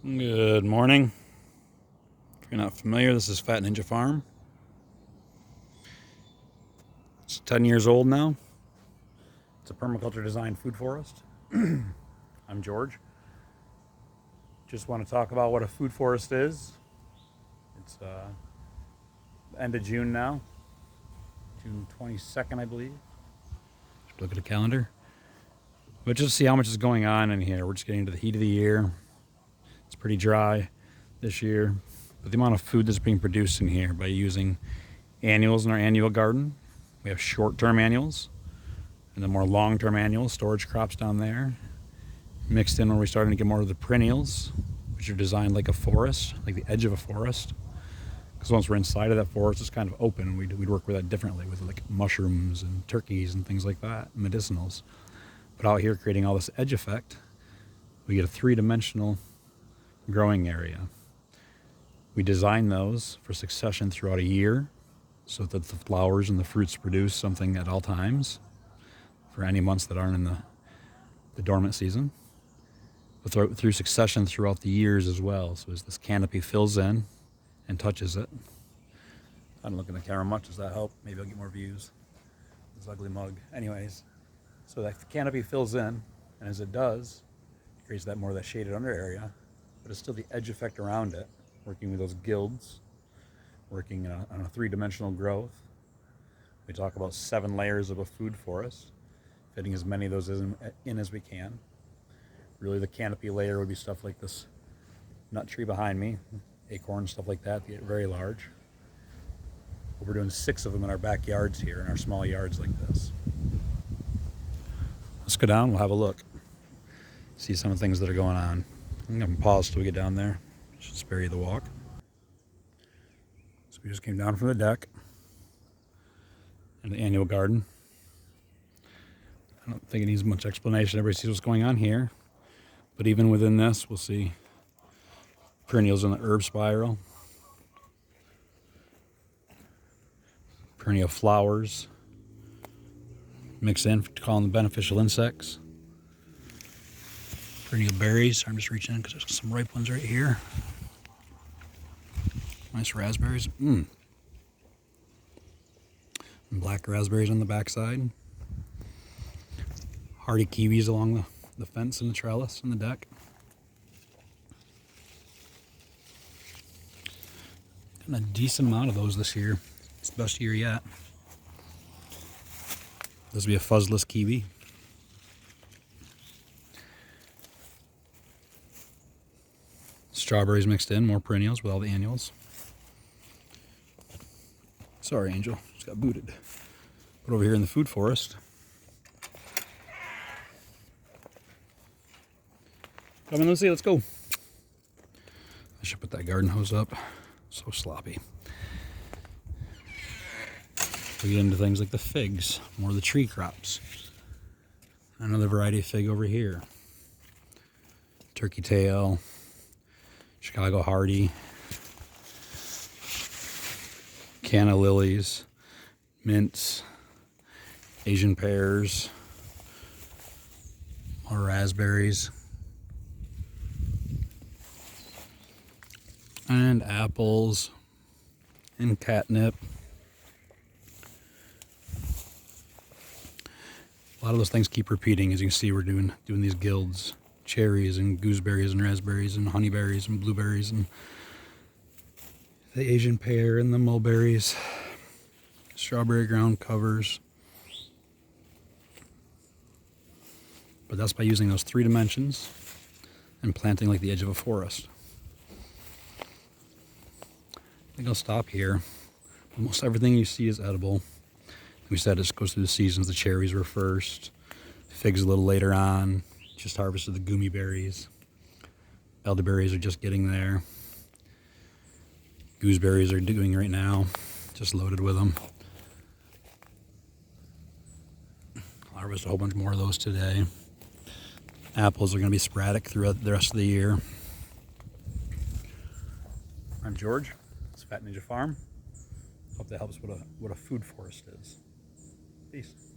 Good morning. If you're not familiar, this is Fat Ninja Farm. It's 10 years old now. It's a permaculture designed food forest. I'm George. Just want to talk about what a food forest is. It's end of June now, June 22nd, I believe. Just look at the calendar. But just see how much is going on in here. We're just getting into the heat of the year. It's pretty dry this year. But the amount of food that's being produced in here by using annuals in our annual garden. We have short-term annuals and then more long-term annuals, storage crops down there. Mixed in where we're starting to get more of the perennials, which are designed like a forest, like the edge of a forest. Because once we're inside of that forest, it's kind of open, and we'd work with that differently with like mushrooms and turkeys and things like that, medicinals. But out here creating all this edge effect, we get a three-dimensional growing area. We design those for succession throughout a year so that the flowers and the fruits produce something at all times for any months that aren't in the dormant season. But through succession throughout the years as well. So as this canopy fills in and touches it. I don't look at the camera much. Does that help? Maybe I'll get more views. This ugly mug. Anyways, so that canopy fills in, and as it does, it creates that more of that shaded under area, but it's still the edge effect around it, working with those guilds, working on a three-dimensional growth. We talk about 7 layers of a food forest, fitting as many of those in as we can. Really, the canopy layer would be stuff like this nut tree behind me, acorn, stuff like that, they get very large. But we're doing 6 of them in our backyards here, in our small yards like this. Let's go down, we'll have a look, see some of the things that are going on. I'm going to pause till we get down there. Should spare you the walk. So we just came down from the deck in the annual garden. I don't think it needs much explanation. Everybody sees what's going on here. But even within this, we'll see perennials in the herb spiral, perennial flowers mixed in to call them beneficial insects, perennial berries. I'm just reaching in because there's some ripe ones right here. Nice raspberries. And black raspberries on the backside. Hardy kiwis along the fence and the trellis and the deck. Got a decent amount of those this year. It's the best year yet. This will be a fuzzless kiwi. Strawberries mixed in, more perennials with all the annuals. Sorry, Angel, just got booted. But over here in the food forest, come in, Lucy, let's go. I should put that garden hose up. So sloppy. We get into things like the figs, more of the tree crops. Another variety of fig over here. Turkey tail, Chicago hardy, canna lilies, mints, Asian pears, more raspberries, and apples and catnip. A lot of those things keep repeating. As you can see, we're doing these guilds, cherries and gooseberries and raspberries and honeyberries and blueberries and the Asian pear and the mulberries, strawberry ground covers. But that's by using those 3 dimensions and planting like the edge of a forest. I think I'll stop here. Almost everything you see is edible. We said it goes through the seasons. The cherries were first, figs a little later on. Just harvested the gummy berries. Elderberries are just getting there. Gooseberries are doing right now, just loaded with them. I'll harvest a whole bunch more of those today. Apples are going to be sporadic throughout the rest of the year. I'm George. It's Fat Ninja Farm. Hope that helps what a food forest is. Peace.